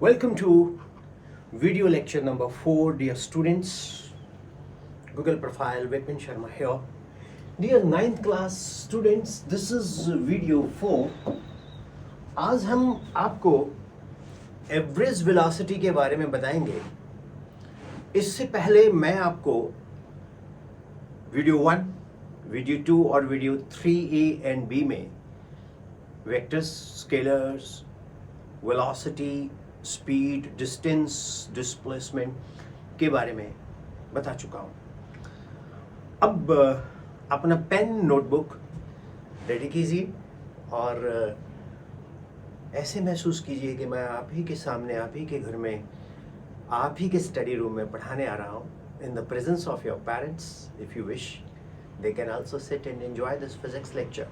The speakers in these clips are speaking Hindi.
Welcome to video lecture number 4, dear students. Google profile Vipin Sharma here. Dear 9th class students, this is video 4. आज हम आपको एवरेज वेलोसिटी के बारे में बताएंगे. इससे पहले मैं आपको वीडियो 1, वीडियो 2 और वीडियो 3A एंड B में vectors, scalars, velocity, speed, distance, displacement के बारे में बता चुका हूँ. अब अपना पेन नोटबुक रेडी कीजिए और ऐसे महसूस कीजिए कि मैं आप ही के सामने, आप ही के घर में, आप ही के स्टडी रूम में पढ़ाने आ रहा हूँ. In the presence of your parents, if you wish they can also sit and enjoy this physics lecture.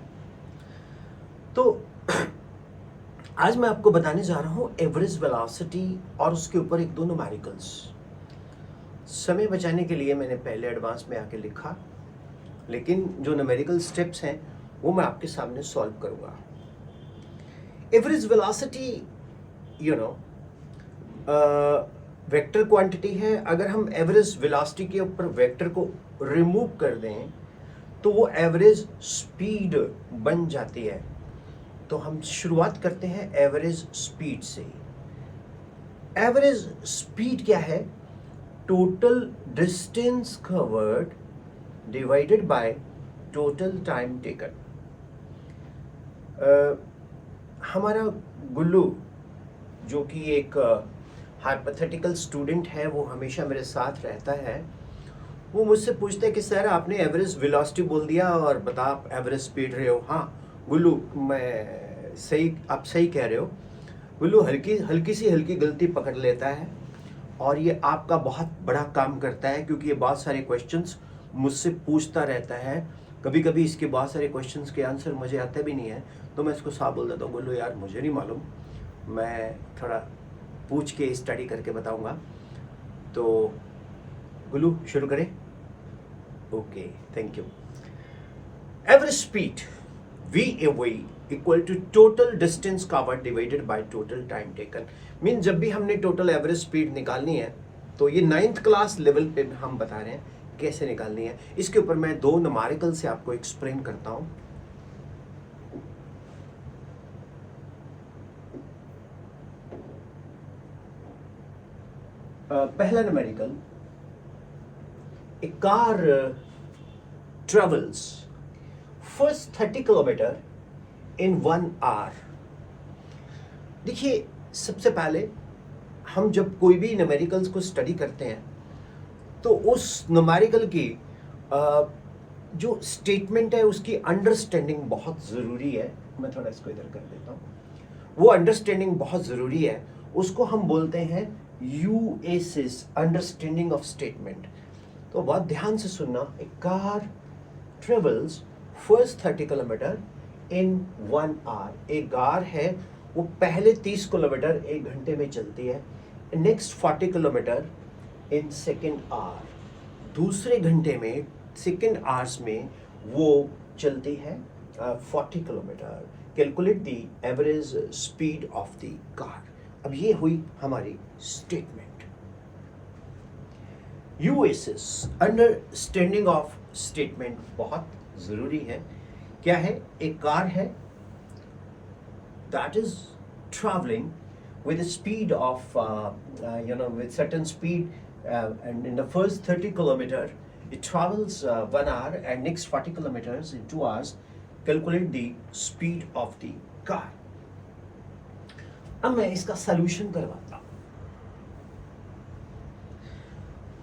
तो आज मैं आपको बताने जा रहा हूँ एवरेज वेलोसिटी और उसके ऊपर एक दो न्यूमेरिकल्स. समय बचाने के लिए मैंने पहले एडवांस में आके लिखा, लेकिन जो न्यूमेरिकल स्टेप्स हैं वो मैं आपके सामने सॉल्व करूँगा. एवरेज वेलोसिटी वेक्टर क्वांटिटी है. अगर हम एवरेज वेलोसिटी के ऊपर वेक्टर को रिमूव कर दें तो वो एवरेज स्पीड बन जाती है. तो हम शुरुआत करते हैं एवरेज स्पीड से. एवरेज स्पीड क्या है? Total distance covered divided by total time taken. हमारा गुल्लू जो कि एक हाइपोथेटिकल स्टूडेंट है, वो हमेशा मेरे साथ रहता है. वो मुझसे पूछता है कि सर आपने एवरेज वेलोसिटी बोल दिया और बता आप एवरेज स्पीड रहे हो. हाँ गुल्लू, मैं सही, आप सही कह रहे हो. गुल्लू हल्की गलती पकड़ लेता है और ये आपका बहुत बड़ा काम करता है, क्योंकि ये बहुत सारे क्वेश्चंस मुझसे पूछता रहता है. कभी कभी इसके बहुत सारे क्वेश्चंस के आंसर मुझे आते भी नहीं है, तो मैं इसको साफ बोल देता हूँ, गुल्लू यार मुझे नहीं मालूम, मैं थोड़ा पूछ के स्टडी करके बताऊँगा. तो गुल्लू शुरू करें. Okay, thank you. Average speed VAV equal to total distance covered divided by total time taken. Mean जब भी हमने टोटल एवरेज स्पीड निकालनी है, तो ये 9th क्लास लेवल पे हम बता रहे हैं कैसे निकालनी है. इसके ऊपर मैं दो न्यूमेरिकल से आपको एक्सप्लेन करता हूं. पहला numerical, a car travels first 30 kilometre in 1 hour. देखिए, सबसे पहले हम जब कोई भी न्यूमेरिकल्स को स्टडी करते हैं तो उस न्यूमेरिकल की जो स्टेटमेंट है उसकी अंडरस्टैंडिंग बहुत ज़रूरी है. मैं थोड़ा इसको इधर कर देता हूँ. वो अंडरस्टैंडिंग बहुत ज़रूरी है. उसको हम बोलते हैं UASIS, अंडरस्टैंडिंग ऑफ स्टेटमेंट. तो बहुत ध्यान से सुनना. A car travels first 30 kilometre in 1 hour. एक कार है, वो पहले 30 किलोमीटर 1 घंटे में चलती है. Next 40 kilometre in second hour. दूसरे घंटे में, सेकेंड आवर्स में वो चलती है 40 kilometre. Calculate the average speed of the car. अब ये हुई हमारी statement. UASIS, understanding of statement, बहुत ज़रूरी है. क्या है? एक कार है that is traveling with a speed of with certain speed, and in the first 30 kilometer it travels 1 hour, and next 40 kilometers in 2 hours. Calculate the speed of the car. अब मैं इसका सॉल्यूशन करवाता हूँ.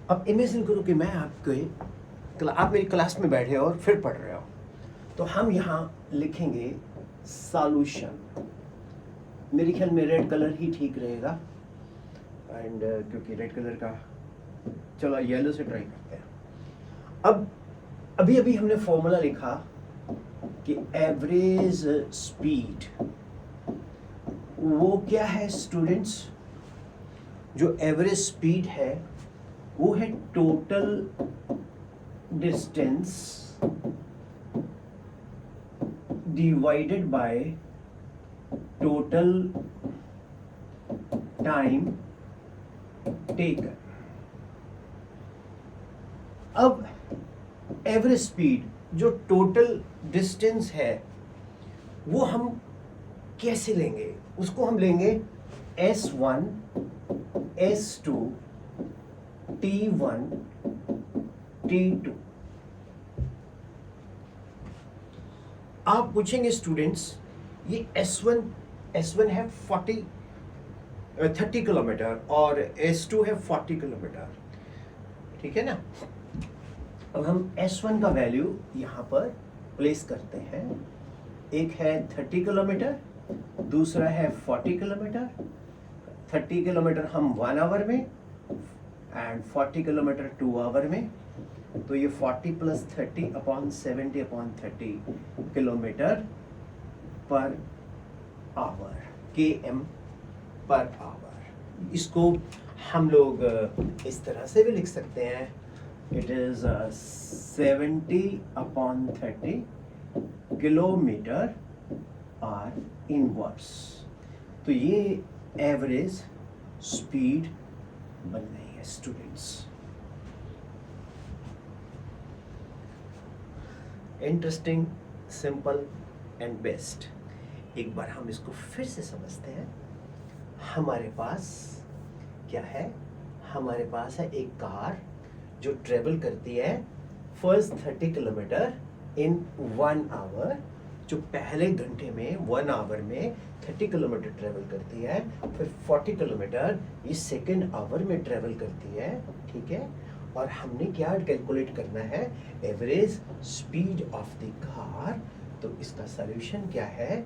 अब इमेजिन करो कि मैं आप मेरी क्लास में बैठे हो और फिर पढ़ रहे हो. तो हम यहाँ लिखेंगे सॉल्यूशन. मेरे ख्याल में रेड कलर ही ठीक रहेगा, एंड क्योंकि रेड कलर का, चलो येलो से ट्राई करते हैं. अब अभी हमने फॉर्मूला लिखा कि एवरेज स्पीड, वो क्या है स्टूडेंट्स? जो एवरेज स्पीड है वो है total distance divided by total time taken. अब एवरेज स्पीड जो टोटल डिस्टेंस है वो हम कैसे लेंगे? उसको हम लेंगे S1 S2 T1 T2। आप पूछेंगे स्टूडेंट्स ये S1 है 30 किलोमीटर और S2 है 40 किलोमीटर, ठीक है ना। अब हम S1 का वैल्यू यहाँ पर प्लेस करते हैं। एक है 30 किलोमीटर, दूसरा है 40 किलोमीटर। 30 किलोमीटर हम 1 आवर में एंड 40 किलोमीटर 2 आवर में। तो ये 40 plus 30 upon 70 upon 30 kilometre per our, km per hour. इसको हम लोग इस तरह से भी लिख सकते हैं, it is 70 upon 30 kilometre are inverse. तो ये एवरेज स्पीड बन रही है students. Interesting, simple and best. एक बार हम इसको फिर से समझते हैं। हमारे पास क्या है? हमारे पास है एक कार जो ट्रेवल करती है फर्स्ट 30 किलोमीटर इन 1 आवर, जो पहले घंटे में 1 आवर में 30 किलोमीटर ट्रेवल करती है। फिर 40 किलोमीटर ये सेकेंड आवर में ट्रेवल करती है, ठीक है। और हमने क्या कैलकुलेट करना है? Average speed of the car. तो इसका सॉल्यूशन क्या है?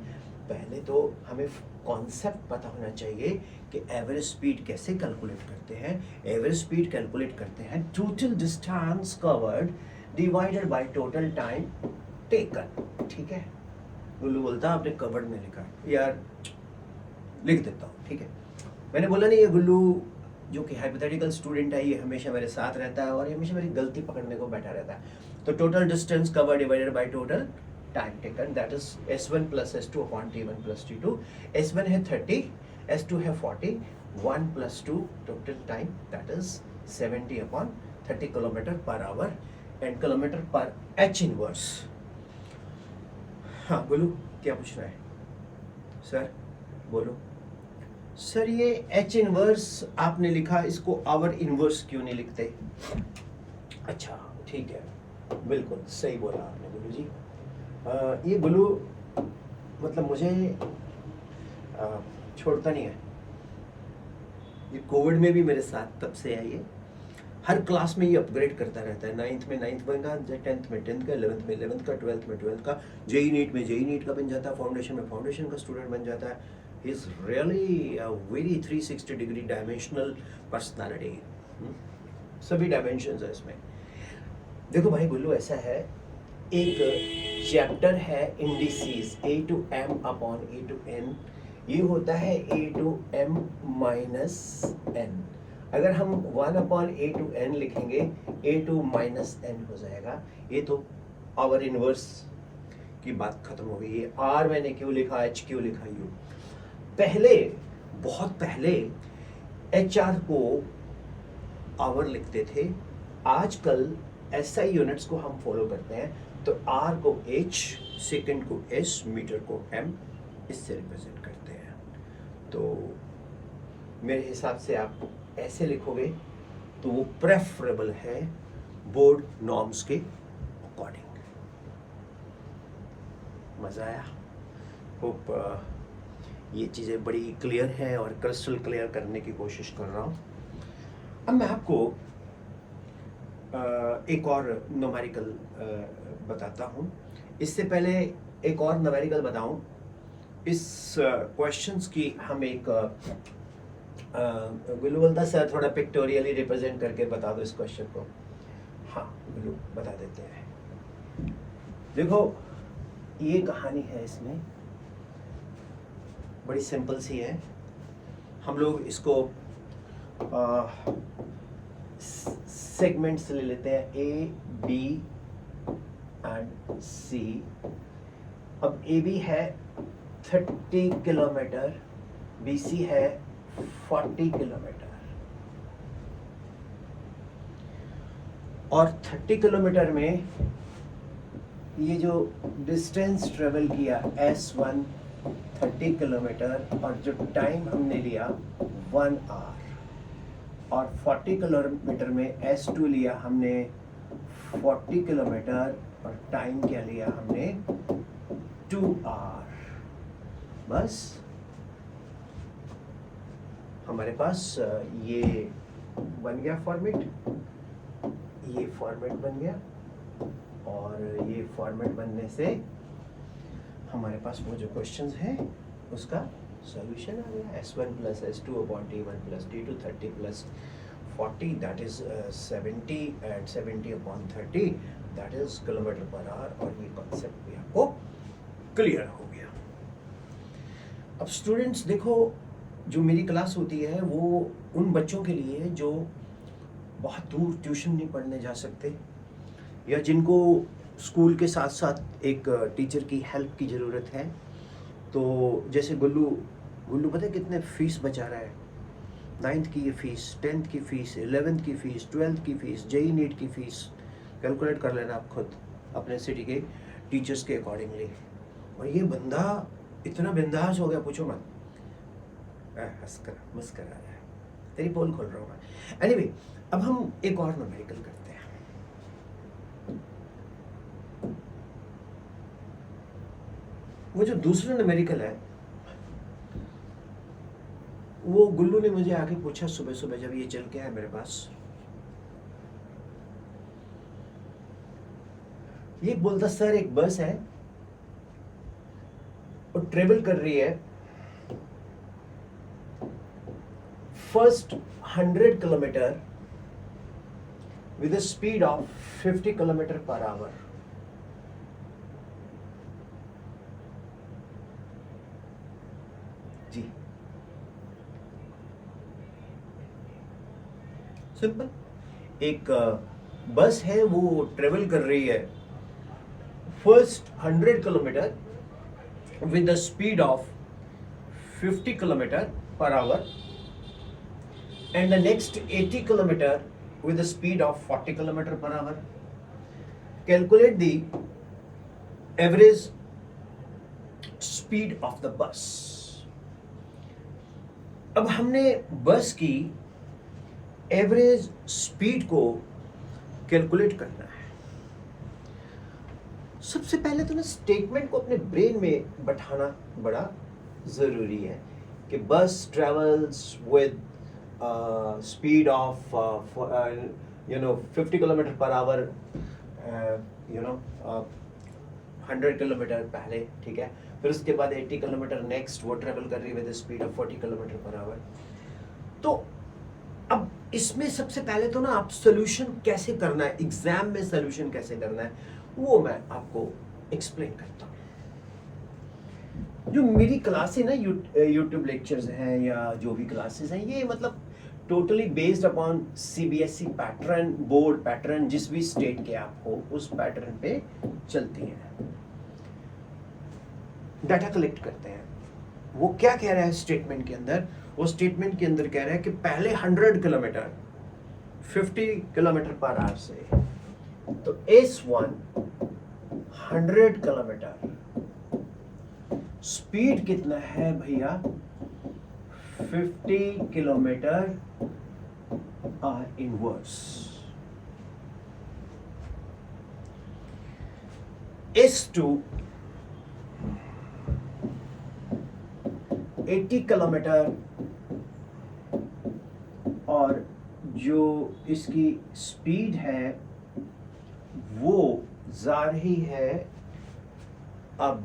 पहले तो हमें कॉन्सेप्ट पता होना चाहिए कि एवरेज स्पीड कैसे कैलकुलेट करते हैं। एवरेज स्पीड कैलकुलेट करते हैं total distance covered divided by total time taken, ठीक है। गुल्लू बोलता आपने कवर्ड में लिखा, यार लिख देता हूँ, ठीक है। मैंने बोला नहीं, ये गुल्लू जो कि हाइपोथेटिकल स्टूडेंट है, ये हमेशा मेरे साथ रहता है और ये हमेशा मेरी गलती पकड़ने को बैठा रहता है। तो total distance cover divided by total time taken, that is S1 plus S2 upon T1 plus T2। S1 है 30, S2 है 40, 1 plus 2 total time that is 70 upon 30 kilometre per our and kilometre पर H इनवर्स। हाँ बोलो, क्या पूछ रहा है सर? बोलो सर, ये H इनवर्स आपने लिखा, इसको आवर इनवर्स क्यों नहीं लिखते? अच्छा ठीक है, बिल्कुल सही बोला आपने गुरु जी। ये गुरु मतलब मुझे छोड़ता नहीं है। ये कोविड में भी मेरे साथ तब से है। ये हर क्लास में ये अपग्रेड करता रहता है। 9th में 9th बनेगा, 10th में 10th का, 11th में 11th का, 12th में 12th का, जेई नीट में जेई नीट का बन जाता है, फाउंडेशन में फाउंडेशन का स्टूडेंट बन जाता है। He is really a very 360 degree dimensional personality. सभी डायमेंशंस है इसमें। देखो भाई गुल्लू, ऐसा है, एक चैप्टर है indices A to M upon A to N। ये होता है A to M minus N। अगर हम 1 अपॉन A to N लिखेंगे, A to माइनस N हो जाएगा। ये तो आवर इनवर्स की बात खत्म हो गई है। R मैंने क्यों लिखा, H क्यों लिखा, U। पहले, बहुत पहले HR को आवर लिखते थे। आजकल SI यूनिट्स को हम फॉलो करते हैं। तो R को H, सेकंड को S, मीटर को M, इससे रिप्रेजेंट करते हैं। तो मेरे हिसाब से आप ऐसे लिखोगे तो वो प्रेफरेबल है बोर्ड नॉर्म्स के अकॉर्डिंग। मज़ा आया? होप ये चीज़ें बड़ी क्लियर हैं और क्रिस्टल क्लियर करने की कोशिश कर रहा हूँ। अब मैं आपको एक और न्यूमेरिकल बताता हूँ। इससे पहले एक और न्यूमेरिकल बताऊँ, इस क्वेश्चंस की हम एक गुल्लू बोलता सर थोड़ा पिक्टोरियली रिप्रेजेंट करके बता दो इस क्वेश्चन को। हाँ गुल्लू बता देते हैं। देखो ये कहानी है, इसमें बड़ी सिंपल सी है। हम लोग इसको सेगमेंट्स ले लेते हैं, A, B एंड C। अब AB है 30 किलोमीटर, BC है 40 किलोमीटर, और 30 किलोमीटर में ये जो डिस्टेंस ट्रेवल किया S1 30 किलोमीटर, और जो टाइम हमने लिया 1 आवर, और 40 किलोमीटर में S2 लिया हमने 40 किलोमीटर, और टाइम क्या लिया हमने 2 आवर। बस हमारे पास ये बन गया फॉर्मेट, ये फॉर्मेट बन गया, और ये फॉर्मेट बनने से हमारे पास वो जो क्वेश्चंस हैं उसका सॉल्यूशन आ गया। S1 plus S2 upon T1 plus T2 30 plus 40 that is 70 and 70 upon 30 that is kilometre per our, और ये कॉन्सेप्ट भी आपको क्लियर हो गया। अब स्टूडेंट्स देखो, जो मेरी क्लास होती है वो उन बच्चों के लिए जो बहुत दूर ट्यूशन नहीं पढ़ने जा सकते, या जिनको स्कूल के साथ साथ एक टीचर की हेल्प की ज़रूरत है। तो जैसे गुल्लू पता है कितने फीस बचा रहा है? 9th की ये फीस, 10th की फीस, 11th की फीस, 12th की फीस, JEE नीट की फीस कैलकुलेट कर लेना आप खुद अपने सिटी के टीचर्स के अकॉर्डिंगली। और ये बंदा इतना बिंदास हो गया, पूछो मत, मस्कर आ रहा है, तेरी पोल खोल रहा हूँ मैं। एनीवे, अब हम एक और न्यूमेरिकल करते हैं। वो जो दूसरा न्यूमेरिकल है वो गुल्लू ने मुझे आके पूछा सुबह सुबह जब ये चल के आया मेरे पास। ये बोलता सर एक बस है और ट्रेवल कर रही है first 100 kilometre with a speed of 50 kilometre per hour. जी सिंपल, एक बस है वो ट्रेवल कर रही है first 100 kilometre with a speed of 50 kilometre per hour and the next 80 kilometer with a speed of 40 kilometer per hour. Calculate the average speed of the bus. अब हमने बस की एवरेज स्पीड को कैलकुलेट करना है। सबसे पहले तो ना स्टेटमेंट को अपने ब्रेन में बैठाना बड़ा जरूरी है कि बस travels with speed of 50 kilometre per our, 100 kilometre पहले, ठीक है, फिर उसके बाद 80 किलोमीटर नेक्स्ट वो ट्रेवल कर रही है with speed of 40 kilometre per our. तो अब इसमें सबसे पहले तो ना आप सोल्यूशन कैसे करना है, एग्जाम में सोल्यूशन कैसे करना है वो मैं आपको एक्सप्लेन करता हूँ। जो मेरी क्लास है ना, यूट्यूब लेक्चर्स हैं या जो भी क्लासेस हैं, ये मतलब totally based upon CBSE pattern, board pattern, जिस भी स्टेट के आप हो उस पैटर्न पे चलती हैं। डाटा कलेक्ट करते हैं। वो क्या कह रहा है स्टेटमेंट के अंदर? वो स्टेटमेंट के अंदर कह रहा है कि पहले 100 किलोमीटर 50 किलोमीटर पर आवर से, तो S1 100 किलोमीटर स्पीड कितना है भैया? 50 kilometre are inverse. S2 80 kilometre, और जो इसकी स्पीड है वो जा रही है अब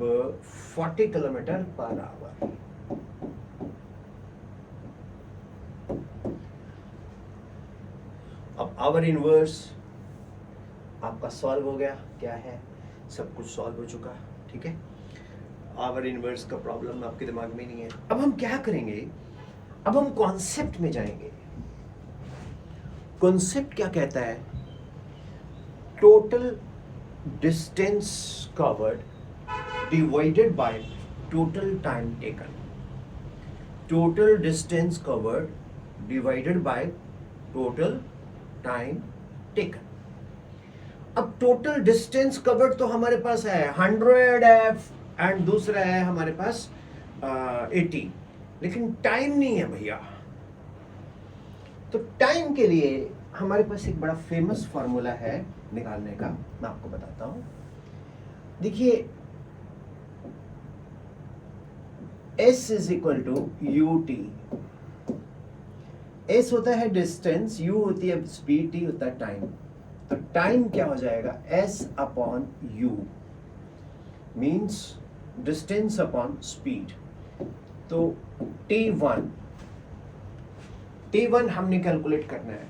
40 किलोमीटर पर आवर। अब आवर इनवर्स आपका सॉल्व हो गया। क्या है? सब कुछ सॉल्व हो चुका, ठीक है। आवर इनवर्स का प्रॉब्लम आपके दिमाग में नहीं है। अब हम क्या करेंगे? अब हम कॉन्सेप्ट में जाएंगे। कॉन्सेप्ट क्या कहता है? Total distance covered divided by total time taken. Total distance covered divided by total time taken. अब टोटल डिस्टेंस कवर्ड तो हमारे पास है 100 एंड दूसरा है हमारे पास 80, लेकिन टाइम नहीं है भैया। तो टाइम के लिए हमारे पास एक बड़ा फेमस फॉर्मूला है निकालने का, मैं आपको बताता हूं। देखिए S is equal to UT। S होता है डिस्टेंस, U होती है स्पीड, T होता है टाइम। तो टाइम क्या हो जाएगा, S upon U means distance upon speed. तो T1 हमने कैलकुलेट करना है।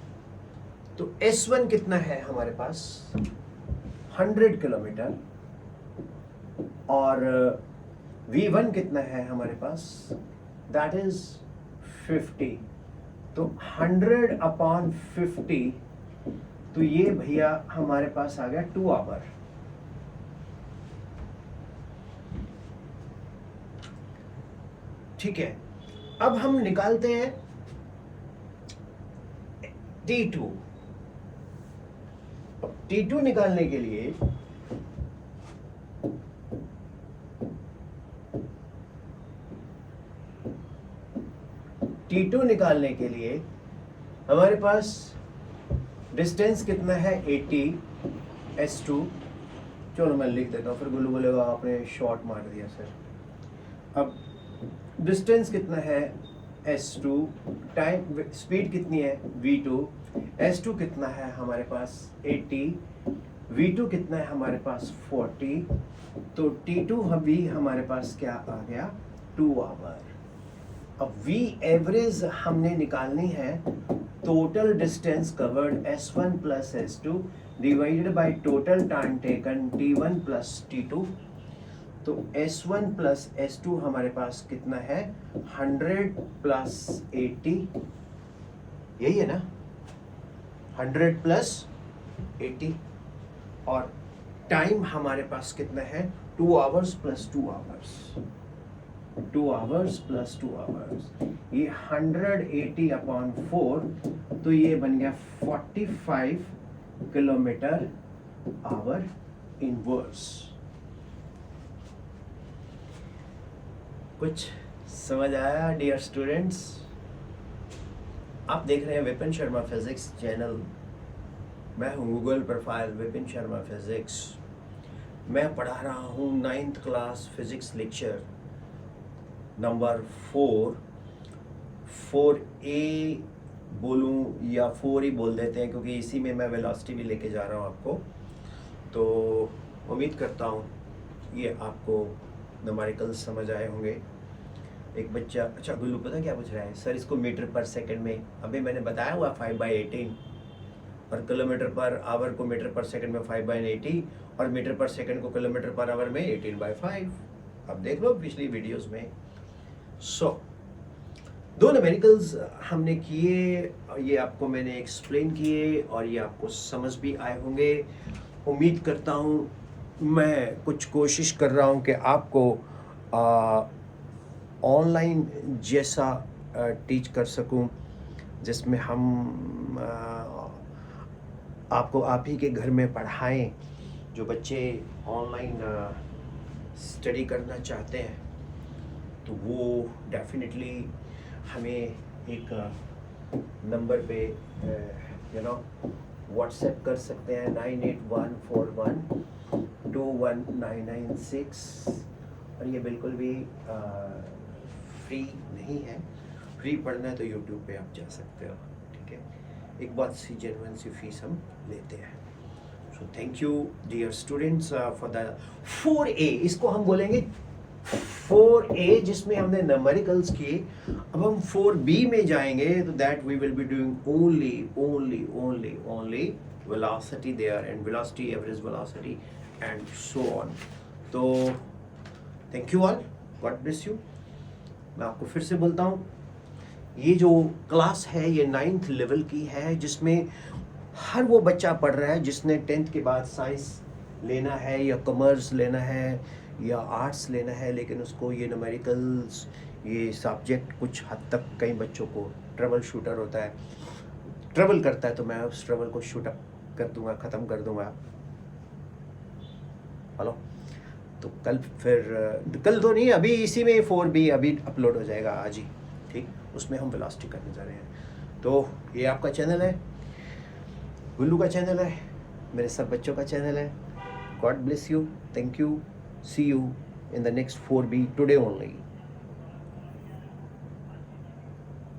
तो S1 कितना है हमारे पास 100 किलोमीटर और V1 कितना है हमारे पास, दैट इज 50। तो 100 अपॉन 50, तो ये भैया हमारे पास आ गया 2 आवर। ठीक है, अब हम निकालते हैं T2। T2 निकालने के लिए हमारे पास डिस्टेंस कितना है 80 S2। चलो मैं लिख देता हूँ, फिर गुल्लू बोलेगा आपने शॉर्ट मार दिया सर। अब डिस्टेंस कितना है S2, टाइम स्पीड कितनी है V2, S2 कितना है हमारे पास 80, V2 कितना है हमारे पास 40। तो T2 भी हमारे पास क्या आ गया 2 आवर। अब V एवरेज हमने निकालनी है, total distance covered S1 plus S2 divided by total time taken T1 plus T2। तो S1 प्लस S2 हमारे पास कितना है 100 प्लस 80, यही है ना 100 प्लस 80। और टाइम हमारे पास कितना है 2 hours plus 2 hours, 2 hours plus 2 hours. ये 180 अपॉन 4, तो ये बन गया 45 किलोमीटर आवर इनवर्स। कुछ समझ आया डियर स्टूडेंट्स? आप देख रहे हैं विपिन शर्मा फिजिक्स चैनल। मैं हूं Google profile Vipin Sharma physics. मैं पढ़ा रहा हूं 9th class physics lecture number 4A बोलूं या 4 ही बोल देते हैं, क्योंकि इसी में मैं वेलोसिटी भी लेके जा रहा हूं आपको। तो उम्मीद करता हूं ये आपको न्यूमेरिकल्स समझ आए होंगे। एक बच्चा, अच्छा गुल्लू पता क्या पूछ रहा है, सर इसको मीटर पर सेकंड में, अभी मैंने बताया हुआ 5/18, और किलोमीटर पर आवर को मीटर पर सेकंड में 5/80, और मीटर पर सेकंड को किलोमीटर पर आवर में 18/5। अब देख लो पिछली वीडियोस में। दो न्यूमेरिकल्स हमने किए, ये आपको मैंने एक्सप्लेन किए और ये आपको समझ भी आए होंगे। उम्मीद करता हूँ, मैं कुछ कोशिश कर रहा हूँ कि आपको ऑनलाइन जैसा टीच कर सकूं, जिसमें हम आपको आप ही के घर में पढ़ाएं। जो बच्चे ऑनलाइन स्टडी करना चाहते हैं तो वो डेफिनेटली हमें एक नंबर पे व्हाट्सएप कर सकते हैं 9814121996। और ये बिल्कुल भी फ्री नहीं है। फ्री पढ़ना है तो यूट्यूब पे आप जा सकते हो, ठीक है। एक बहुत सी जेन्युइन सी फीस हम लेते हैं। So thank you dear students for the 4A। इसको हम बोलेंगे 4A, जिसमें हमने न्यूमेरिकल्स किए। अब हम 4B में जाएंगे, तो that we will be doing only velocity there, and velocity, average velocity and so on. तो thank you all, God bless you. मैं आपको फिर से बोलता हूँ, ये जो क्लास है ये 9th लेवल की है, जिसमें हर वो बच्चा पढ़ रहा है जिसने 10th के बाद साइंस लेना है या कॉमर्स लेना है या आर्ट्स लेना है, लेकिन उसको ये न्यूमेरिकल्स, ये सब्जेक्ट कुछ हद तक कई बच्चों को ट्रबल शूटर होता है, ट्रबल करता है, तो मैं उस ट्रबल को शूट अप कर दूंगा, ख़त्म कर दूंगा। हेलो, तो कल तो नहीं, अभी इसी में 4B अभी अपलोड हो जाएगा आज ही, ठीक। उसमें हम वेलोसिटी करने जा रहे हैं। तो ये आपका चैनल है, गुल्लू का चैनल है, मेरे सब बच्चों का चैनल है। God bless you, thank you, see you in the next 4B today only.